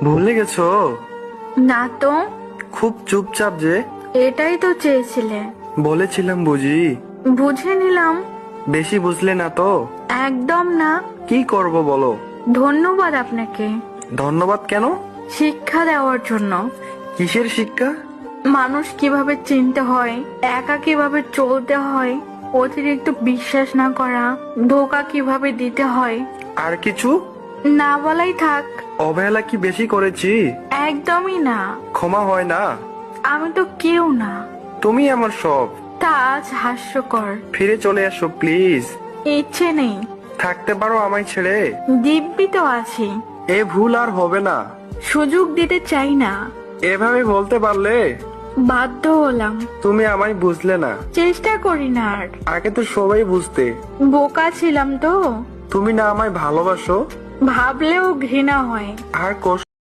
ভুলে গেছো? না তো। খুব চুপচাপ যে। এটাই তো চেয়েছিলে। বলেছিলাম বুঝি। বুঝে নিলাম। বেশি বুঝলে না তো? একদম না। কি করব বলো? ধন্যবাদ আপনাকে ধন্যবাদ কেন? শিক্ষা দেওয়ার জন্য। কিসের শিক্ষা? মানুষ কিভাবে চিনতে হয়, একা কিভাবে চলতে হয়, অতিরিক্ত বিশ্বাস না করা, ধোকা কিভাবে দিতে হয়। আর কিছু? না বলাই থাক। অবহেলা কি বেশি করেছি? একদমই না। ক্ষমা হয় না? আমি তো কেউ না। তুমি আমার সব। তা আজ হাস্যকর। ফিরে চলে আসো প্লিজ। ইচ্ছে নেই। থাকতে পারো আমায় ছেড়ে? দিব্যি তো আছি। এ ভুল আর হবে না। সুযোগ দিতে চাই না। এভাবে বলতে পারলে? বাধ্য হলাম। তুমি আমায় বুঝলে না। চেষ্টা করি না আর। আগে তো সবাই বুঝতে। বোকা ছিলাম তো। তুমি না আমায় ভালোবাসো? ভাবলেও ঘৃণা হয়। আর কষ্ট